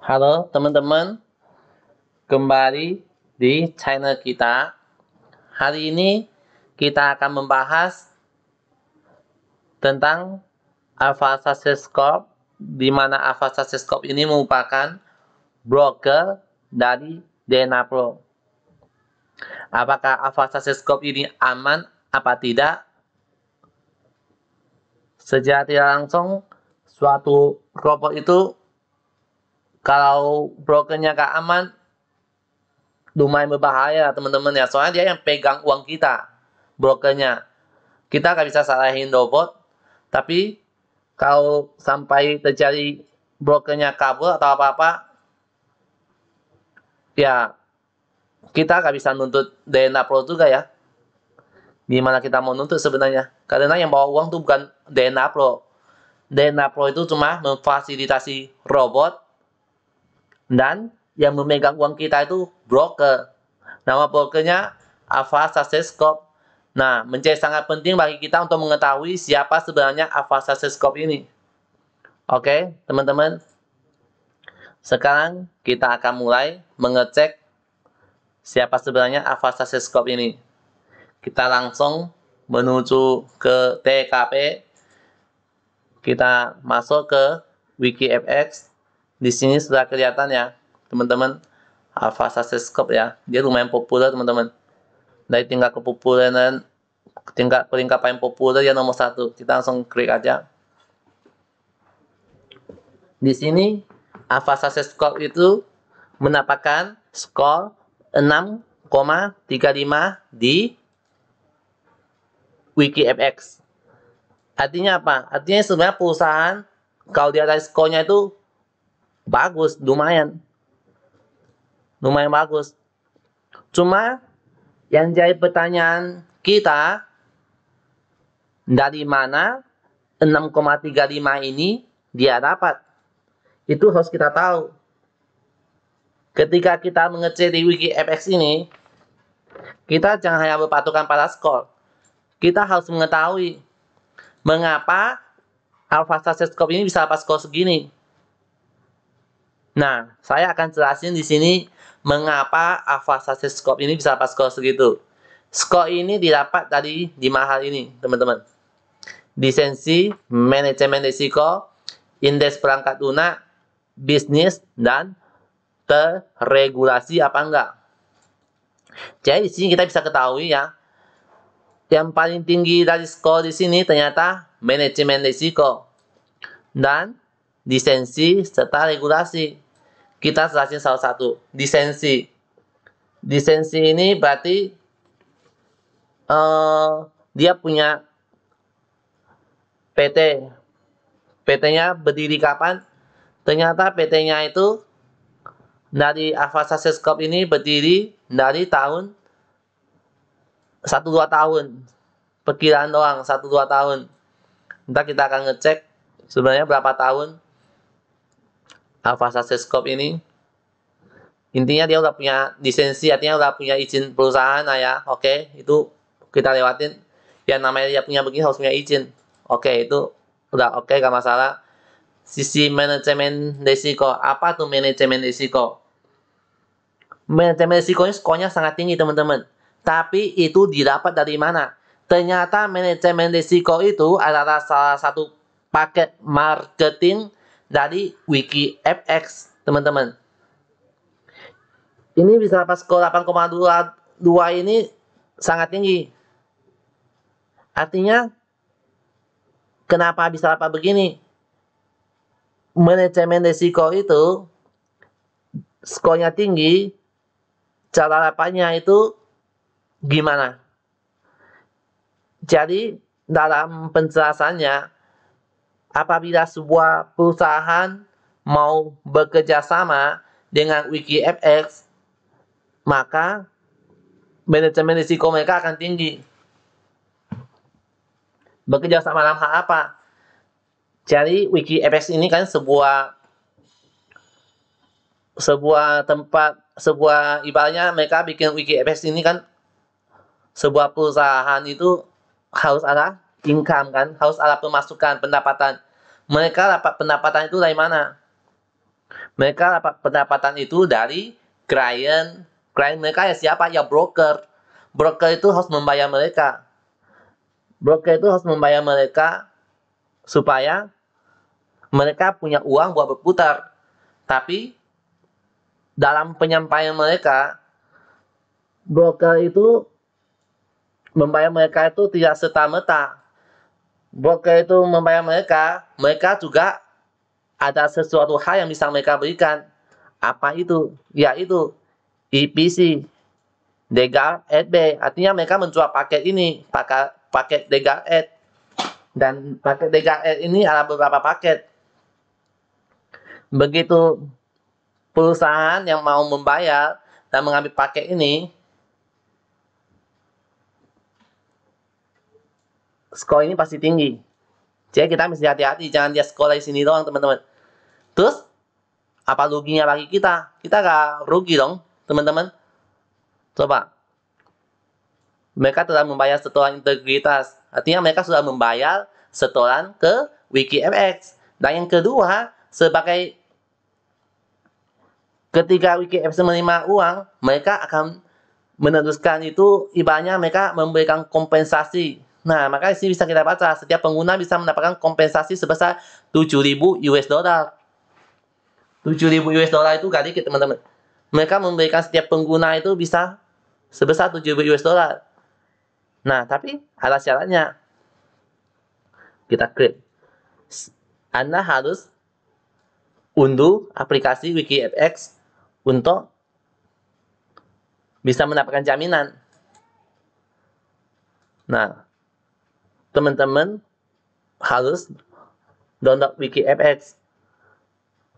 Halo teman-teman, kembali di channel kita. Hari ini kita akan membahas tentang Alpha Success Corp, di mana Alpha Success Corp ini merupakan broker dari DNA Pro. Apakah Alpha Success Corp ini aman apa tidak? Secara tidak langsung, suatu robot itu kalau brokernya gak aman, lumayan berbahaya teman-teman ya, soalnya dia yang pegang uang kita, brokernya. Kita nggak bisa salahin robot, tapi kalau sampai terjadi brokernya kabur atau apa-apa, ya kita nggak bisa nuntut DNA Pro juga ya. Gimana kita mau nuntut sebenarnya? Karena yang bawa uang tuh bukan DNA Pro. DNA Pro itu cuma memfasilitasi robot, dan yang memegang uang kita itu broker. Nama brokernya Alpha Success Corp. Nah, menjadi sangat penting bagi kita untuk mengetahui siapa sebenarnya Alpha Success Corp ini. Oke, teman-teman. Sekarang kita akan mulai mengecek siapa sebenarnya Alpha Success Corp ini. Kita langsung menuju ke TKP. Kita masuk ke WikiFX. Di sini sudah kelihatan ya, teman-teman, Alpha Success Corp ya. Dia lumayan populer, teman-teman. Dari tingkat kepopuleran, tingkat peringkat paling populer ya nomor 1. Kita langsung klik aja. Di sini Alpha Success Corp itu mendapatkan skor 6,35 di WikiFX. Artinya apa? Artinya sebenarnya perusahaan kalau dia ada skornya itu bagus, lumayan bagus. Cuma yang jadi pertanyaan kita, dari mana 6,35 ini dia dapat? Itu harus kita tahu. Ketika kita mengecek di WikiFX ini, kita jangan hanya berpatokan pada skor. Kita harus mengetahui mengapa Alpha Success Corp ini bisa dapat skor segini. Nah, saya akan jelasin di sini mengapa Alpha Success Corp ini bisa dapat skor segitu. Skor ini didapat dari 5 hal ini, teman-teman. Lisensi, manajemen risiko, indeks perangkat lunak, bisnis, dan terregulasi apa enggak. Jadi di sini kita bisa ketahui ya, yang paling tinggi dari skor di sini ternyata manajemen risiko dan lisensi serta regulasi. Kita jelasin salah satu. Lisensi. Lisensi ini berarti dia punya PT. PT-nya berdiri kapan? Ternyata PT-nya itu dari Alpha Success Corp ini berdiri dari tahun 1-2 tahun. Perkiraan doang 1-2 tahun. Ntar kita akan ngecek sebenarnya berapa tahun Alpha Success Corp ini. Intinya dia udah punya lisensi, artinya udah punya izin perusahaan lah ya. Oke, itu kita lewatin. Yang namanya dia punya begini harus punya izin. Oke, itu udah oke, gak masalah. Sisi manajemen risiko. Apa tuh manajemen risiko? Manajemen risikonya skornya sangat tinggi, teman-teman. Tapi itu didapat dari mana? Ternyata manajemen risiko itu adalah salah satu paket marketing dari WikiFX, teman-teman. Ini bisa dapat skor 8,22 ini sangat tinggi. Artinya, kenapa bisa dapat begini? Manajemen risiko itu skornya tinggi, cara dapatnya itu gimana? Jadi dalam penjelasannya, apabila sebuah perusahaan mau bekerja sama dengan WikiFX, maka manajemen risiko mereka akan tinggi. Bekerja sama dalam hal apa? Jadi WikiFX ini kan sebuah tempat, ibaratnya mereka bikin WikiFX ini kan sebuah perusahaan itu harus ada income kan, harus ada pemasukan, pendapatan. Mereka dapat pendapatan itu dari mana? Mereka dapat pendapatan itu dari klien. Klien mereka ya siapa? Ya broker. Broker itu harus membayar mereka. Broker itu harus membayar mereka supaya mereka punya uang buat berputar. Tapi dalam penyampaian mereka, broker itu membayar mereka itu tidak serta-merta. Broker itu membayar mereka, mereka juga ada sesuatu hal yang bisa mereka berikan. Apa itu? Yaitu EPC, Legal Aid B. Artinya mereka menjual paket ini, paket Legal Aid. Dan paket Legal Aid ini ada beberapa paket. Begitu perusahaan yang mau membayar dan mengambil paket ini, skor ini pasti tinggi. Jadi kita mesti hati-hati, jangan dia skor dari sini doang, teman-teman. Terus, apa ruginya bagi kita? Kita gak rugi dong, teman-teman. Coba. Mereka telah membayar setoran integritas. Artinya mereka sudah membayar setoran ke WikiFX. Dan yang kedua, sebagai ketika WikiFX menerima uang, mereka akan meneruskan itu, ibaratnya mereka memberikan kompensasi. Nah, maka di sini bisa kita baca, setiap pengguna bisa mendapatkan kompensasi sebesar 7.000 US dollar. 7.000 US dollar itu gak dikit, teman-teman. Mereka memberikan setiap pengguna itu bisa sebesar 7.000 US dollar. Nah, tapi ada syaratnya. Kita klik. Anda harus unduh aplikasi WikiFX untuk bisa mendapatkan jaminan. Nah, teman-teman harus download WikiFX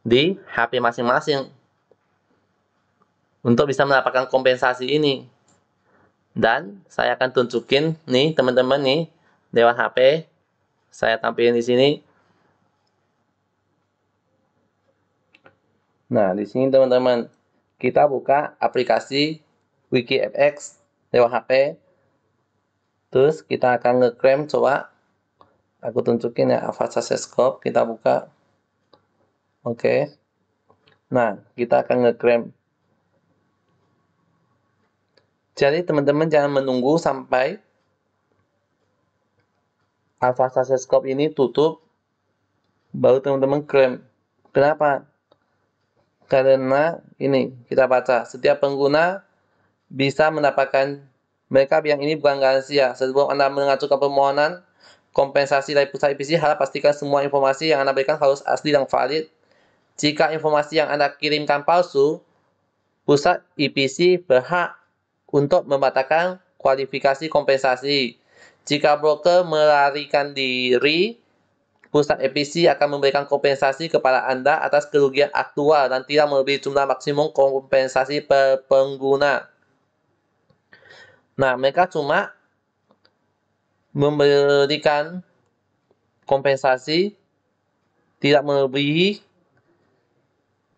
di HP masing-masing untuk bisa mendapatkan kompensasi ini. Dan saya akan tunjukin nih teman-teman nih lewat HP. Saya tampilin di sini. Nah, di sini teman-teman kita buka aplikasi WikiFX lewat HP. Terus kita akan ngeklaim, coba aku tunjukin ya, Avast Scope kita buka. Oke. Nah, kita akan ngeklaim. Jadi teman-teman jangan menunggu sampai Avast Scope ini tutup baru teman-teman klaim. Kenapa? Karena ini kita baca, setiap pengguna bisa mendapatkan, mereka bilang ini bukan garansi ya. Sebelum Anda mengajukan permohonan kompensasi dari pusat EPC, harap pastikan semua informasi yang Anda berikan harus asli dan valid. Jika informasi yang Anda kirimkan palsu, pusat EPC berhak untuk membatalkan kualifikasi kompensasi. Jika broker melarikan diri, pusat EPC akan memberikan kompensasi kepada Anda atas kerugian aktual dan tidak melebihi jumlah maksimum kompensasi per pengguna. Nah, mereka cuma memberikan kompensasi tidak melebihi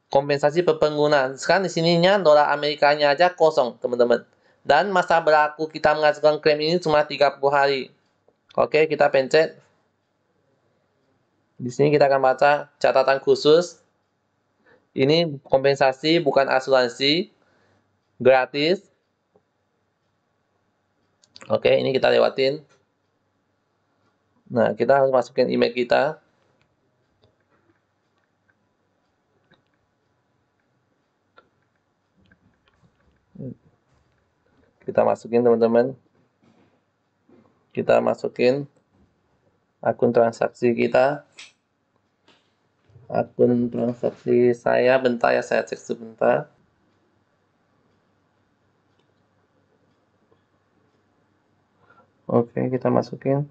kompensasi per pengguna. Sekarang di sininya dolar Amerikanya aja kosong, teman-teman. Dan masa berlaku kita mengajukan klaim ini cuma 30 hari. Oke, kita pencet. Di sini kita akan baca catatan khusus. Ini kompensasi bukan asuransi. Gratis. Oke, ini kita lewatin. Nah, kita harus masukin email kita. Kita masukin, teman-teman. Kita masukin akun transaksi kita. Akun transaksi saya, bentar ya, saya cek sebentar. Oke, kita masukin.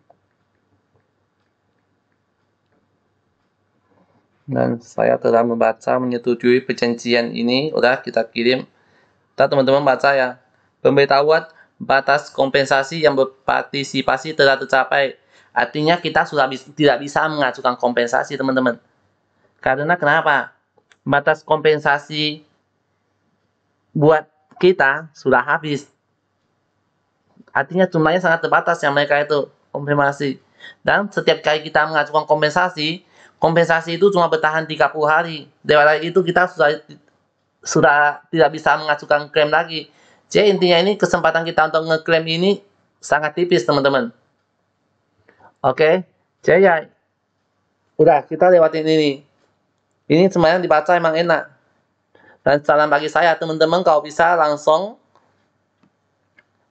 Dan saya telah membaca, menyetujui perjanjian ini. Udah, kita kirim. Kita teman-teman baca ya. Pemberitahuan batas kompensasi yang berpartisipasi telah tercapai. Artinya kita sudah tidak bisa mengajukan kompensasi, teman-teman. Karena kenapa? Batas kompensasi buat kita sudah habis. Artinya jumlahnya sangat terbatas yang mereka itu kompensasi. Dan setiap kali kita mengajukan kompensasi, kompensasi itu cuma bertahan 30 hari. Lewat itu kita sudah tidak bisa mengajukan klaim lagi. Jadi intinya ini kesempatan kita untuk ngeklaim ini sangat tipis, teman-teman. Oke, jadi ya udah kita lewatin ini. Ini sebenarnya dibaca emang enak. Dan saran bagi saya, teman-teman kalau bisa langsung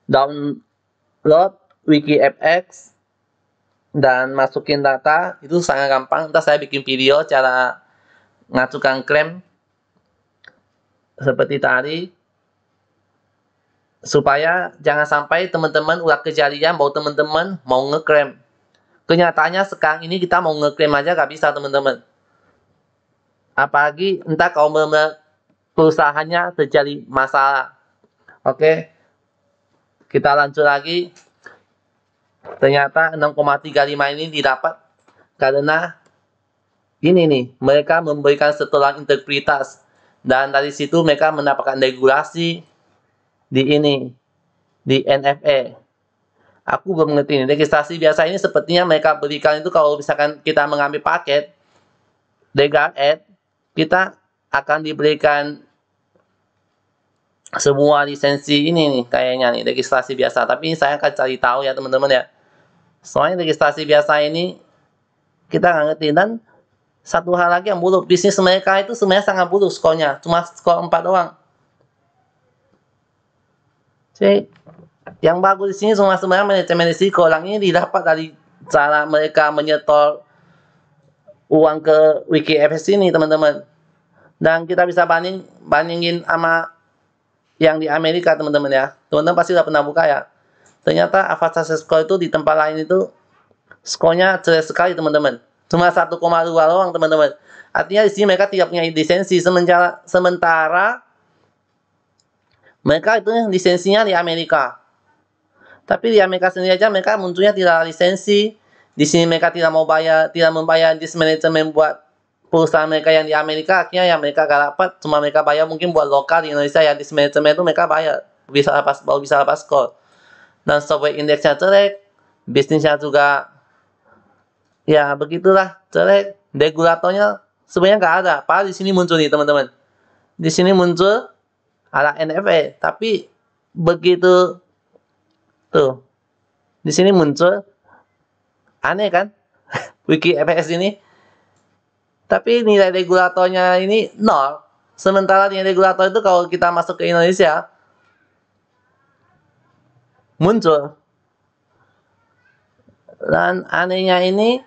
download WikiFX dan masukin data, itu sangat gampang. Ntar saya bikin video cara ngajukan klaim seperti tadi, supaya jangan sampai teman-teman udah kejadian bahwa teman-teman mau ngeklaim. Kenyataannya sekarang ini kita mau ngeklaim aja gak bisa, teman-teman. Apalagi entah kalau perusahaannya terjadi masalah. Oke, kita lanjut lagi. Ternyata 6,35 ini didapat karena ini nih, mereka memberikan setelah integritas, dan dari situ mereka mendapatkan regulasi di ini, di NFA. Aku belum mengerti ini. Registrasi biasa ini sepertinya mereka berikan itu kalau misalkan kita mengambil paket legal aid, kita akan diberikan semua lisensi ini nih, kayaknya nih registrasi biasa. Tapi saya akan cari tahu ya, teman-teman ya. Soalnya registrasi biasa ini kita nggak ngerti. Dan satu hal lagi yang buruk, bisnis mereka itu sebenarnya sangat buruk skornya, cuma skor 4 doang. Jadi yang bagus di sini cuma sebenarnya manajemen risiko. Orang ini didapat dari cara mereka menyetor uang ke WikiFX ini, teman-teman. Dan kita bisa bandingin sama yang di Amerika, teman-teman ya. Teman-teman pasti udah pernah buka ya. Ternyata Avast Success Score itu di tempat lain itu skornya jelek sekali, teman-teman. Cuma 1,2 doang, teman-teman. Artinya di sini mereka tidak punya lisensi, sementara mereka itu lisensinya di Amerika. Tapi di Amerika sendiri aja mereka munculnya tidak lisensi. Di sini mereka tidak membayar disk management buat perusahaan mereka yang di Amerika. Akhirnya yang mereka gak dapat, cuma mereka bayar mungkin buat lokal di Indonesia ya, disk management itu mereka bayar baru bisa lepas skor. Dan software indeksnya jelek, bisnisnya juga ya begitulah jelek. Regulatornya sebenarnya nggak ada. Padahal di sini muncul nih, teman-teman. Di sini muncul ada NFA, tapi begitu tuh di sini muncul, aneh kan? WikiFX ini, tapi nilai regulatornya ini 0. Sementara nilai regulator itu kalau kita masuk ke Indonesia muncul. Dan anehnya ini,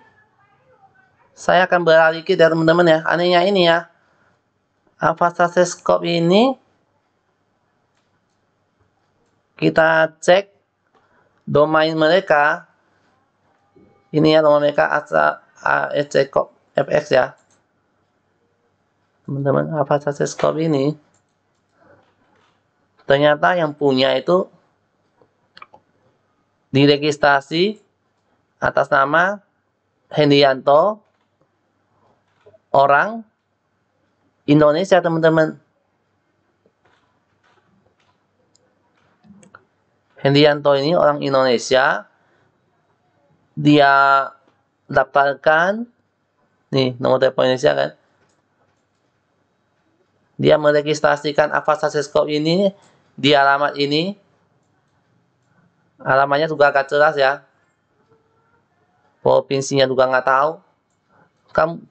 saya akan beralih ke ya, teman-teman ya. Anehnya ini ya, Avast Success Score ini kita cek domain mereka. Ini ya domain mereka, ASC.FX ya, teman-teman. Avast Success Score ini ternyata yang punya itu diregistrasi atas nama Hendianto, orang Indonesia, teman-teman. Hendianto ini orang Indonesia. Dia daftarkan nih nomor telepon Indonesia kan. Dia meregistrasikan Avast Success Score ini di alamat ini. Alamatnya juga agak jelas ya. Provinsinya juga nggak tahu.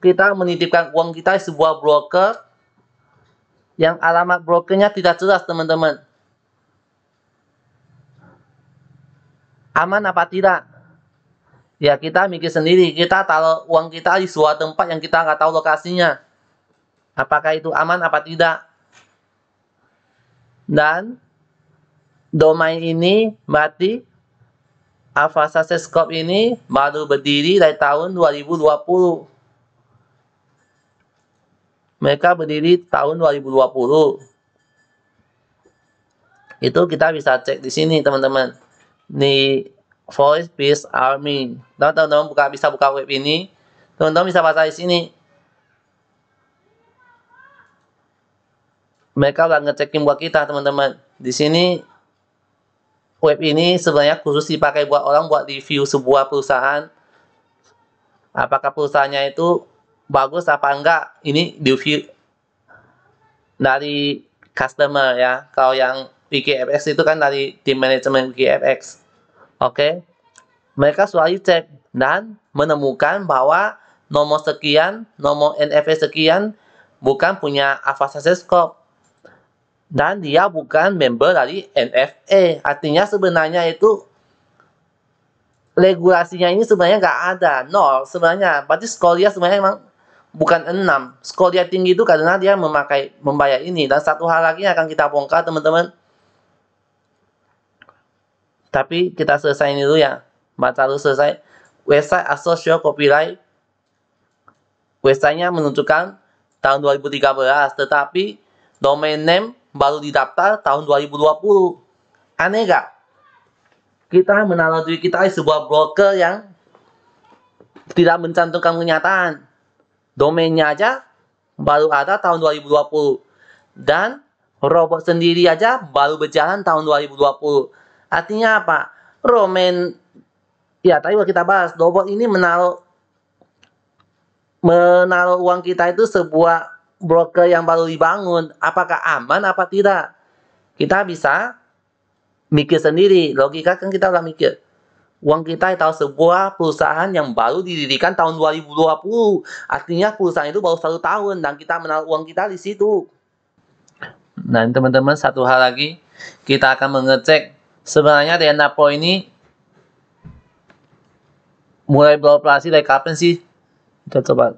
Kita menitipkan uang kita di sebuah broker yang alamat brokernya tidak jelas, teman-teman. Aman apa tidak? Ya kita mikir sendiri. Kita taruh uang kita di sebuah tempat yang kita nggak tahu lokasinya. Apakah itu aman apa tidak? Dan domain ini berarti Avast Success Score ini baru berdiri dari tahun 2020. Mereka berdiri tahun 2020. Itu kita bisa cek di sini, teman-teman. Di Forest Peace Army. Teman-teman bisa buka web ini. Teman-teman bisa baca di sini. Mereka udah ngecekin buat kita, teman-teman. Di sini web ini sebenarnya khusus dipakai buat orang buat review sebuah perusahaan. Apakah perusahaannya itu bagus apa enggak, ini review dari customer ya. Kalau yang WikiFX itu kan dari tim manajemen WikiFX. Oke. Mereka selalu cek dan menemukan bahwa nomor sekian, nomor NFA sekian bukan punya Alpha Success Corp. Dan dia bukan member dari NFA. Artinya sebenarnya itu regulasinya ini sebenarnya nggak ada, 0 sebenarnya. Berarti skor dia sebenarnya memang bukan 6. Skor dia tinggi itu karena dia membayar ini. Dan satu hal lagi yang akan kita bongkar teman-teman. Tapi kita selesai ini dulu ya. Baca dulu selesai. Website Associate Copyright. Websitenya menunjukkan tahun 2013. Tetapi domain name baru didaftar tahun 2020. Aneh gak? Kita menaruh duit kita di sebuah broker yang tidak mencantumkan kenyataan. Domainnya aja baru ada tahun 2020. Dan robot sendiri aja baru berjalan tahun 2020. Artinya apa? Domain, ya tadi kita bahas, robot ini menaruh uang kita itu sebuah broker yang baru dibangun. Apakah aman apa tidak? Kita bisa mikir sendiri. Logika kan kita udah mikir. Uang kita tahu sebuah perusahaan yang baru didirikan tahun 2020. Artinya perusahaan itu baru 1 tahun dan kita menaruh uang kita di situ. Nah, teman-teman, satu hal lagi, kita akan mengecek sebenarnya DNA Pro ini mulai beroperasi dari kapan sih? Kita coba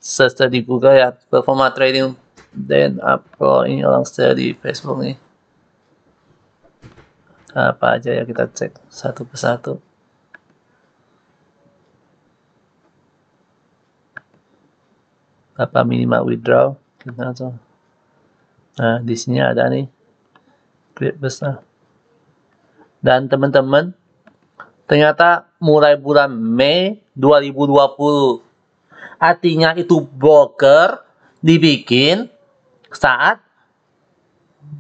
search di Google ya, performa trading DNA Pro ini langsung di Facebook nih. Apa aja ya, kita cek satu persatu. Apa minimal withdraw? Nah, di sini ada nih klik besar. Dan teman-teman, ternyata mulai bulan Mei 2020. Artinya itu broker dibikin saat,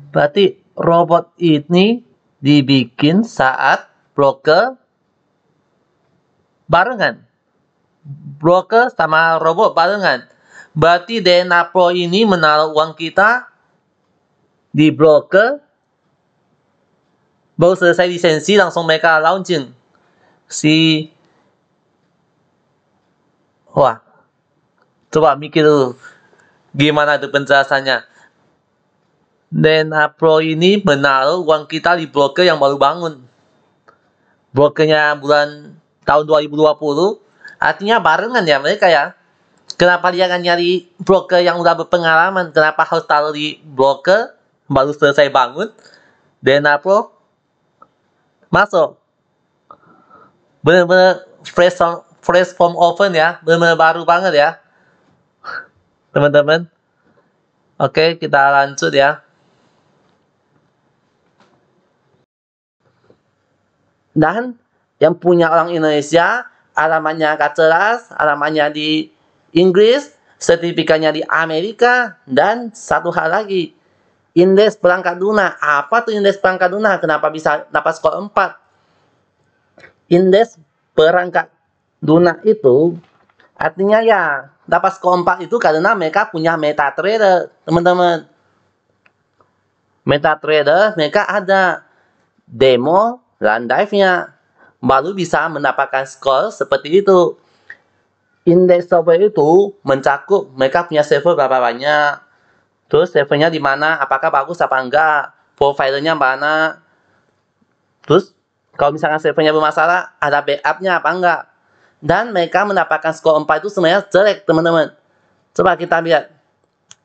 berarti robot ini dibikin saat broker barengan. Broker sama robot barengan. Berarti DNA Pro ini menaruh uang kita di broker, baru selesai lisensi langsung mereka launching. Wah, coba mikir dulu gimana itu penjelasannya. DNA Pro ini menaruh uang kita di broker yang baru bangun. Brokernya tahun 2020. Artinya barengan ya mereka ya. Kenapa dia akan nyari broker yang udah berpengalaman? Kenapa harus taruh di broker baru selesai bangun? DNA Pro masuk. Bener-bener fresh from oven ya. Bener-bener baru banget ya. Teman-teman. Oke, kita lanjut ya. Dan yang punya orang Indonesia, alamatnya Kaceras, alamatnya di Inggris, sertifikatnya di Amerika, dan satu hal lagi, indeks perangkat lunak. Apa tuh indeks perangkat lunak? Kenapa bisa dapat skor 4? Indeks perangkat lunak itu artinya ya dapat skor 4 itu karena mereka punya MetaTrader, teman-teman. MetaTrader mereka ada demo dan dive-nya, baru bisa mendapatkan skor seperti itu. Indeks software itu mencakup mereka punya server berapa banyak, terus servernya di mana, apakah bagus apa enggak, providernya mana, terus kalau misalkan servernya bermasalah, ada backup-nya apa enggak. Dan mereka mendapatkan skor 4 itu sebenarnya jelek, teman-teman. Coba kita lihat.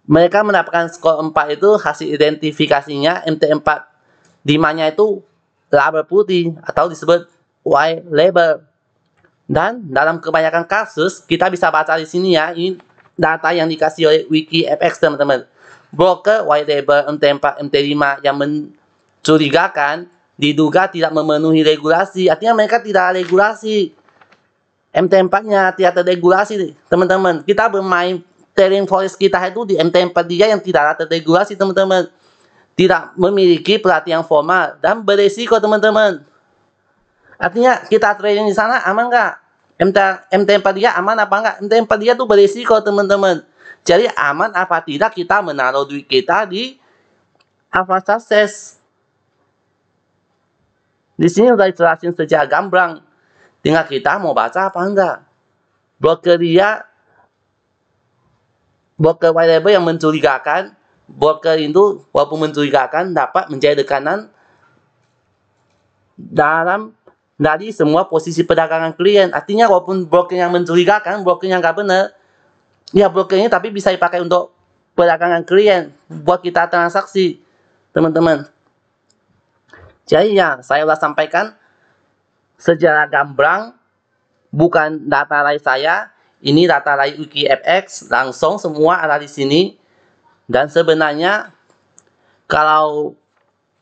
Mereka mendapatkan skor 4 itu hasil identifikasinya MT4 dimana itu label putih atau disebut white label. Dan dalam kebanyakan kasus kita bisa baca di sini ya, ini data yang dikasih oleh WikiFX, teman-teman. Broker white label MT4 MT5 yang mencurigakan diduga tidak memenuhi regulasi. Artinya mereka tidak regulasi. MT4-nya tidak terregulasi, teman-teman. Kita bermain trading forex kita itu di MT4 dia yang tidak terregulasi, teman-teman. Tidak memiliki pelatihan formal dan beresiko, teman-teman. Artinya kita trading di sana aman nggak? MT4 dia aman apa enggak? MT4 dia tuh berisiko teman-teman. Jadi aman apa tidak kita menaruh duit kita di Alpha Success. Di sini udah dijelasin secara gamblang. Tinggal kita mau baca apa enggak. Broker dia, broker white label yang mencurigakan, broker itu walaupun mencurigakan dapat menjadi tekanan dari semua posisi perdagangan klien. Artinya walaupun broker yang mencurigakan, broker yang nggak benar, ya brokernya tapi bisa dipakai untuk perdagangan klien, buat kita transaksi, teman-teman. Jadi ya, saya sudah sampaikan secara gamblang, bukan data lain saya, ini data lain WikiFX, langsung semua ada di sini. Dan sebenarnya kalau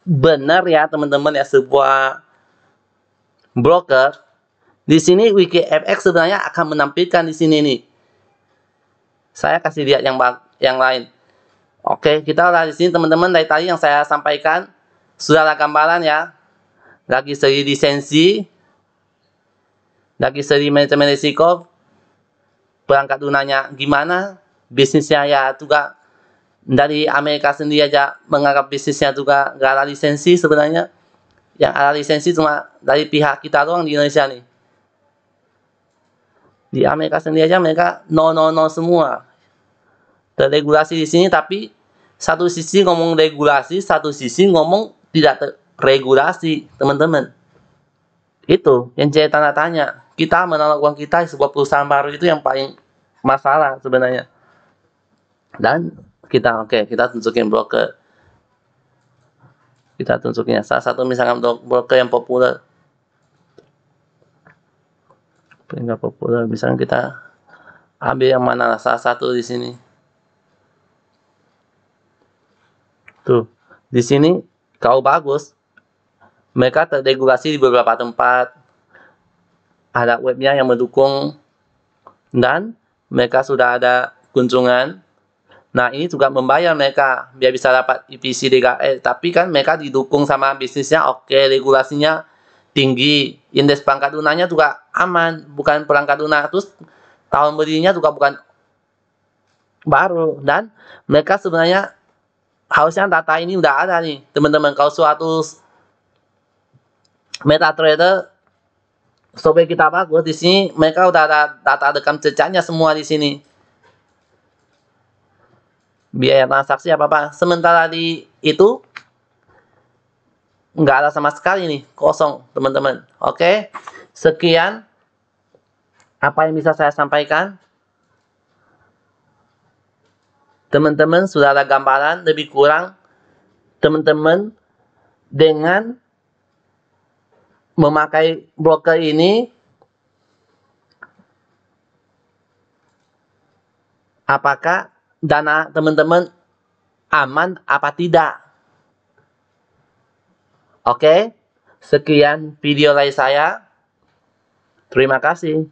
benar ya teman-teman ya, sebuah broker di sini WikiFX sebenarnya akan menampilkan di sini nih. Saya kasih lihat yang lain. Oke, kita udah di sini teman-teman. Dari tadi yang saya sampaikan sudah ada gambaran ya. Lagi seri lisensi, lagi seri manajemen risiko, perangkat lunanya gimana, bisnisnya ya juga dari Amerika sendiri aja menganggap bisnisnya juga nggak ada lisensi sebenarnya. Yang ada lisensi cuma dari pihak kita doang di Indonesia nih. Di Amerika sendiri aja mereka no semua. Terregulasi di sini, tapi satu sisi ngomong regulasi, satu sisi ngomong tidak terregulasi, teman-teman. Itu yang jadi tanda tanya. Kita menaruh uang kita di sebuah perusahaan baru itu yang paling masalah sebenarnya. Dan kita kita tunjukin broker. Kita tunjukin salah satu misalkan broker yang populer. Enggak populer, misalnya kita ambil yang mana, salah satu di sini. Tuh, di sini kalau bagus, mereka terregulasi di beberapa tempat, ada webnya yang mendukung, dan mereka sudah ada kunjungan. Nah, ini juga membayar mereka biar bisa dapat IPC 3S, tapi kan mereka didukung sama bisnisnya, oke, regulasinya tinggi, indeks perangkat lunanya juga aman, bukan perangkat lunak, terus tahun berdirinya juga bukan baru, dan mereka sebenarnya harusnya data ini udah ada nih teman-teman. Kalau suatu MetaTrader software kita bagus, di sini mereka udah ada data rekam jejaknya semua di sini, biaya transaksi apa. Sementara di itu nggak ada sama sekali nih, kosong teman-teman. Oke, sekian apa yang bisa saya sampaikan. Teman-teman sudah ada gambaran lebih kurang teman-teman dengan memakai broker ini apakah dana teman-teman aman apa tidak. Oke, sekian video dari saya. Terima kasih.